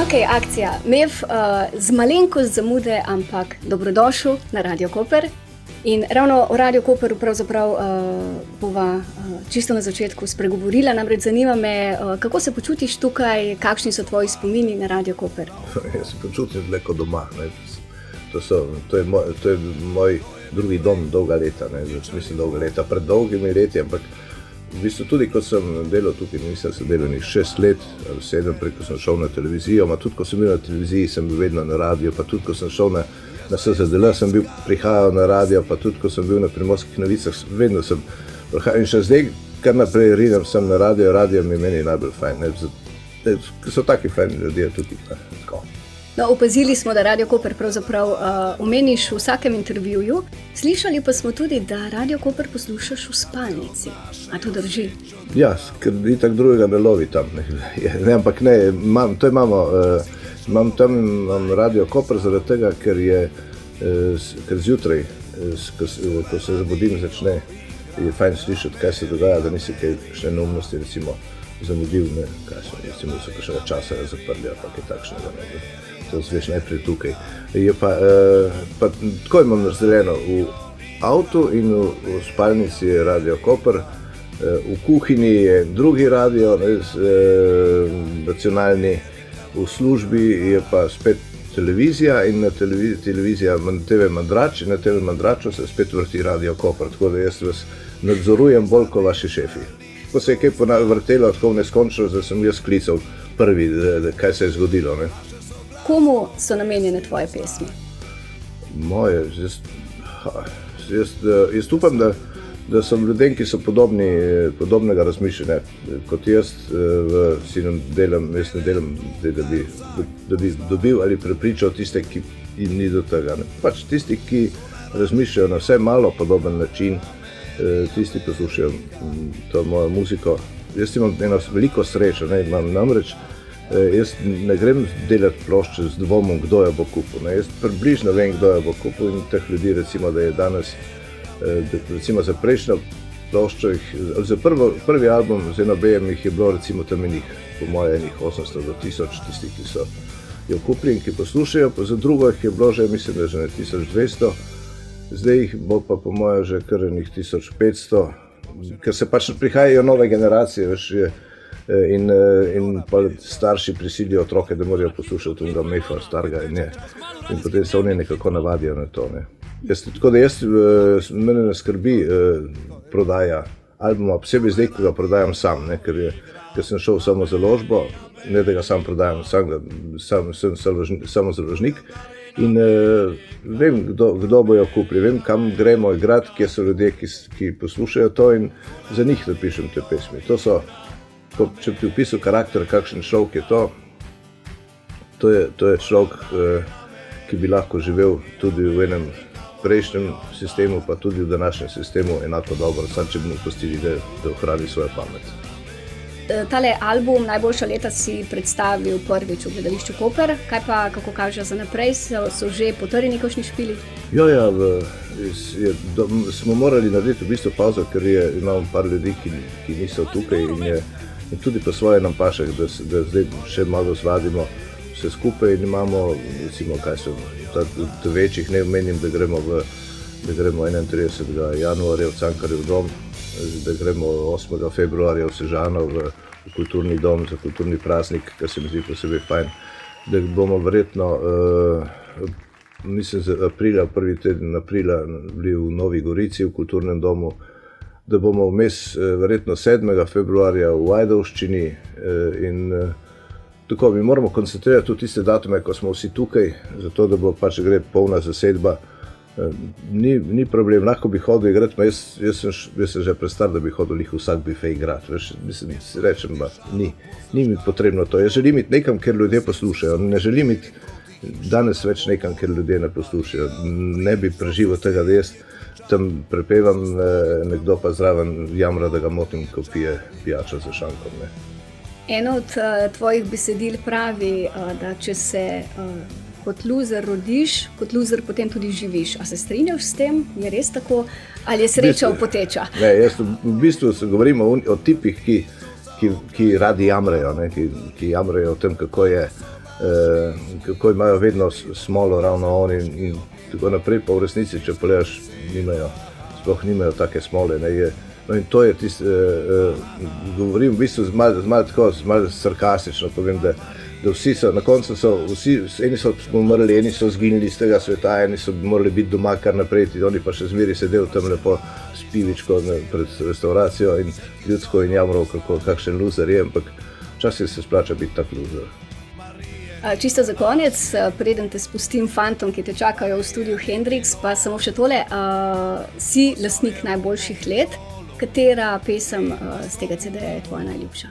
Ok, akcija. Mev z malenkost zamude, ampak dobrodošel na Radio Koper. In ravno o Radio Koperu pravzaprav bova čisto na začetku spregovorila. Namreč zanima me, kako se počutiš tukaj, kakšni so tvoji spomini na Radio Koper? Jaz se počutim tako doma. Ne. To je moj drugi dom dolga leta. Mislim dolga leta, pred dolgimi leti, ampak v bistvu tudi, ko sem delal tukaj, nisem se delal 6 let ali 7, preko sem šel na televizijo, ma tudi, ko sem bil na televiziji, sem bil vedno na radio, pa tudi, ko sem šel na SZDL, sem prihajal na radio, pa tudi, ko sem bil na Primorskih novicah, vedno sem prihajal. In še zdaj, kar naprej rinem sem na radio mi meni najbolj fajn, so taki fajni ljudje tukaj. Tako. No, opazili smo, da Radio Koper pravzaprav omeniš v vsakem intervjuju. Slišali pa smo tudi, da Radio Koper poslušaš v spalnici. A to drži? Ja, ker itak drugega ne lovi tam. Ne, ampak ne, imam Radio Koper zaradi tega, ker zjutraj, ko se zabudim, je fajn slišati, kaj se dogaja, da nisi kaj še neumnosti, recimo, zamudil, ne, kaj so, recimo, so kakšnega časa zaprli, ali pa kaj takšnega, ne. To zveš najprej tukaj. Tako imam razdeljeno, v avtu in v spalnici je Radio Koper, v kuhinji je drugi radio, nacionalni, v službi je pa spet televizija in na televizija TV Mandrač in na TV Mandraču se spet vrti Radio Koper, tako da jaz vas nadzorujem bolj kot vaši šefi. Ko se je kaj vrtelo tako neskončno, da sem jaz klical prvi, kaj se je zgodilo, ne. Komu so namenjene tvoje pesmi? Moje, jaz upam, da so ljudem, ki so podobnega razmišljanja kot jaz, jaz ne delam, da bi dobil ali prepričal tiste, ki jim ni do tega. Pač tisti, ki razmišljajo na vsaj malo podoben način, tisti poslušajo to mojo muziko. Jaz imam eno veliko srečo, imam namreč. Jaz ne grem delati plošče z dvomom, kdo jo bo kupil. Jaz približno vem, kdo jo bo kupil in teh ljudi, recimo, da je danes, recimo za prejšnjo ploščo, za prvi album z NOB-jem jih je bilo recimo tam po moje 800 do 1000 tistih, ki so jo kupili in ki poslušajo, pa za drugo jih je bilo že, mislim, da že 1200, zdaj jih bo pa po moje že kar 1500, ker se pač prihajajo nove generacije, veš, in pa starši prisilijo otroke, da morajo poslušati unga Mefa starega in potem se oni nekako navadijo na to. Tako da mene ne skrbi prodaja albuma, posebej zdaj, ko ga prodajam sam, ker sem šel samo založbo, ne da ga sam prodajam, sem samozaložnik in vem, kdo bojo kupili, vem, kam gremo igrati, kje so ljudje, ki poslušajo to in za njih napišem te pesmi. To so, če bi opisal karakter, kakšen človek je to je človek, ki bi lahko živel tudi v enem prejšnjem sistemu, pa tudi v današnjem sistemu enako dobro, samo če bi mu pustili, da ohrani svojo pamet. Tale album Najboljša leta si predstavil prvič v Gledališču Koper, kaj pa, kako kaže za naprej, so že potrjeni kakšni špili? Ja, smo morali narediti v bistvu pauzo, ker imamo par ljudi, ki niso tukaj in tudi po svoje nam paše, da zdaj še malo zvadimo vse skupaj in imamo, recimo, kaj so v večjih, ne omenim, da gremo 31. januarja v Cankarjev dom, da gremo 8. februarja v Sežano v kulturni dom za kulturni praznik, kar se mi zdi posebej fajn, da bomo verjetno, mislim, prvi teden aprila bili v Novi Gorici v kulturnem domu, da bomo vmes verjetno 7. februarja v Ajdovščini in tako, mi moramo koncentrirati tudi tiste datume, ko smo vsi tukaj, zato da bo pač gre polna zasedba. Ni problem, lahko bi hodil igrati, jaz sem že prestar, da bi hodil vsak bife igrati, veš, mislim, rečem, ni mi potrebno to. Jaz želim iti nekam, kjer ljudje poslušajo, ne želim iti danes več nekam, kjer ljudje ne poslušajo, ne bi preživel tega, da jaz tam prepevam, nekdo pa zraven jamra, da ga motim, ko pije pijačo za šankom. Eno od tvojih besedil pravi, da če se kot luzer rodiš, kot luzer potem tudi živiš. A se strinjaš s tem? Je res tako? Ali je sreča opoteča? Ne, jaz v bistvu govorimo o tipih, ki radi jamrejo, ki jamrejo o tem, kako je kako imajo vedno smolo ravno oni in tako naprej, pa v resnici, če pogledaš, sploh nimajo take smole. Ne, no in to je tisto, govorim v bistvu malo sarkastično, povem, da vsi so, na koncu so, eni so umrli, eni so zginili iz tega sveta, eni so morali biti doma kar naprej, oni pa še zmeri sedel tam lepo s pivičko pred restauracijo in ljudsko in jamral, kakšen loser je, ampak včasih se splača biti tak loser. Čisto za konec, preden te spustim fantom, ki te čakajo v studiu Hendrix, pa samo še tole, si lastnik najboljših let, katera pesem z tega CD-ja je tvoja najljubša?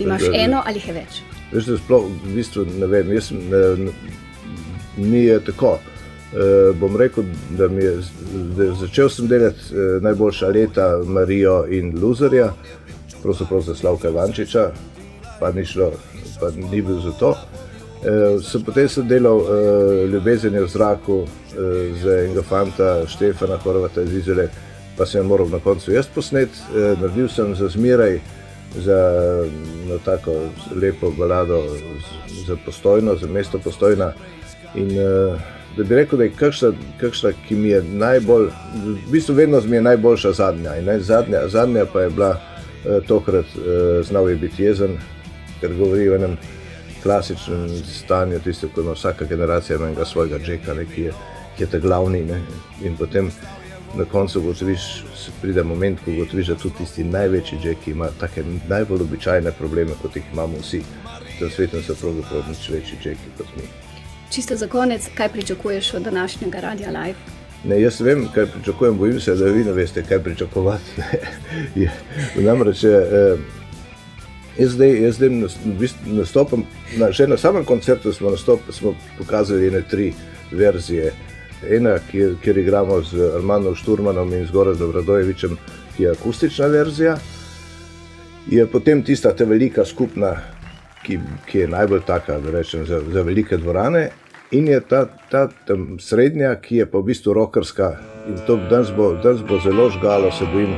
Imaš eno ali jih je več? Veš, da sploh v bistvu ne vem, mi je tako, bom rekel, da začel sem delati najboljša leta Marijo in Loserja, pravzaprav za Slavka Ivančiča, pa ni bil za to. Potem sem delal Ljubezen je v zraku za enega fanta Štefana Horvata iz Izole, pa sem moral na koncu jaz posneti. Naredil sem za Zmeraj, za tako lepo balado za Postojno, za mesto Postojna. In da bi rekel, da je kakšna, ki mi je najbolj, v bistvu vedno mi je najboljša zadnja. In zadnja pa je bila tokrat Znal je biti jezen, ker govori o enem klasičnem stanju, tisto, ko ima vsaka generacija enega svojega Jacka, ki je ta glavni. Ne? In potem na koncu pride moment, ko ugotoviš, da tudi tisti največji Jack ima take najbolj običajne probleme, kot jih imamo vsi. V tem svetu so pravzaprav nič večji Jacki kot mi. Čisto za konec, kaj pričakuješ od današnjega Radia Live? Ne, jaz vem, kaj pričakujem, bojim se, da vi ne veste, kaj pričakovati. Namreč jaz zdaj nastopam, že na samem koncertu smo pokazali ene 3 verzije. Ena, kjer igramo z Armandom Šturmanom in z Gorazdom Radojevićem, ki je akustična verzija. Je potem tista ta velika skupna, ki je najbolj taka, da rečem, za velike dvorane. In je ta srednja, ki je pa v bistvu rockerska. In to danes bo zelo žgalo, se bojim,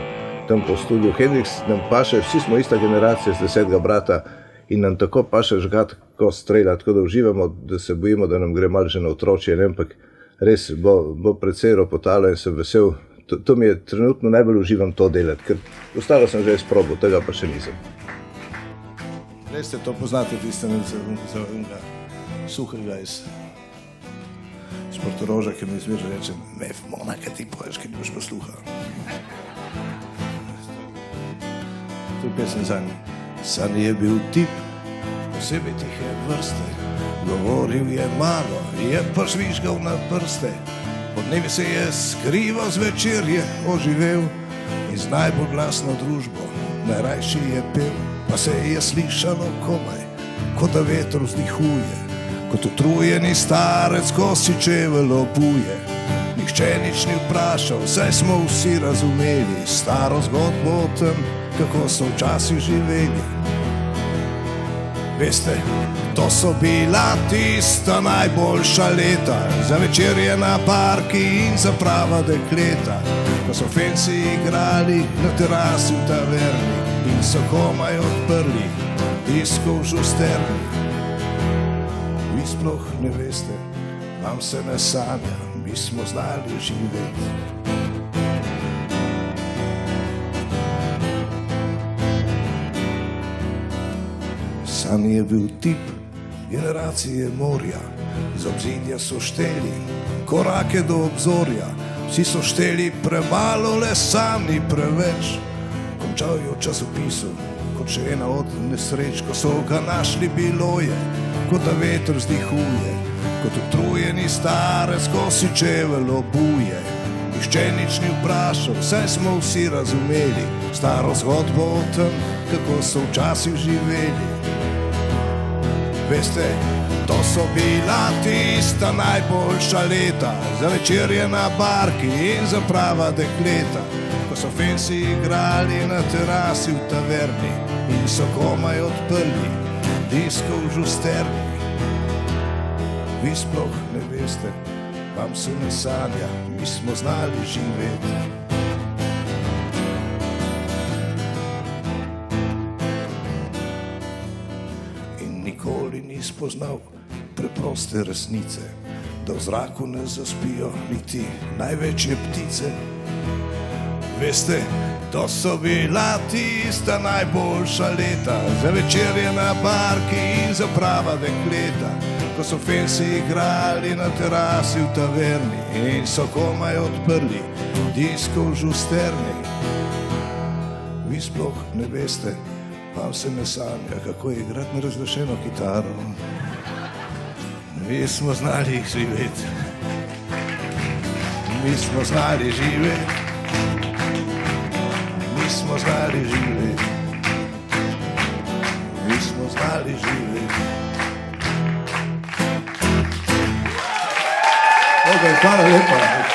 tam po studiu Hendrix nam paše, vsi smo ista generacija z 10. brata in nam tako paše žgati, ko strelja, tako da uživamo, da se bojimo, da nam gre malo že na otročje, ampak res bo precej ropotalo in sem vesel. To mi je trenutno najbolj uživam to delati, ker ostalo sem že izprobal, tega pa še nisem. Res ste to poznate, tiste za unga suhega iz Portoroža, ki mi izveže reče, Mona, kaj ti poješ, ki nimaš posluha. To je pesem zanj. San je bil tip, posebej tihe vrste, govoril je malo, je pa žvižgal na prste. Podnevi se je skrival, zvečer je oživel in z najbolj glasno družbo najrajši je pel. Pa se je slišalo komaj, kot da veter vzdihuje, kot utrujeni starec, ko si čevelj obuje. Nihče nič ni vprašal, saj smo vsi razumeli staro zgodbo o tem, kako so včasih živeli. Veste, to so bila tista najboljša leta, za večerje na parki in za prava dekleta, ko so fenci igrali na terasi v taverni in so komaj odprli disko v žusterni. Vi sploh ne veste, vam se ne sanja, mi smo znali živeti. San je bil tip generacije morja, z obzidja so šteli korake do obzorja, vsi so šteli premalo, le sam ni preveč. Končal je v časopisu, kot še ena od nesreč, ko so ga našli, bilo je, kot da veter vzdihuje, kot utrujeni starec, ko si čevelj obuje. Nihče nič ni vprašal, saj smo vsi razumeli staro zgodbo o tem, kako so včasih živeli. Veste, to so bila tista najboljša leta, za večerje na barki in za prava dekleta, ko so fenci igrali na terasi v taverni in so komaj odprli disko v žusterni. Vi sploh ne veste, vam se ne sanja, mi smo znali živeti. Nikoli ni spoznal preproste resnice, da v zraku ne zaspijo niti največje ptice. Veste, to so bila tista najboljša leta, za večerje na barki in za prava dekleta, ko so fensi igrali na terasi v taverni in so komaj odprli disko v žusterni. Vi sploh ne veste, vam se ne sanja, kako je igrati na razglašeno kitaro. Mi smo znali živeti, mi smo znali živeti, mi smo znali živeti, mi smo znali živeti. Ok, hvala lepa.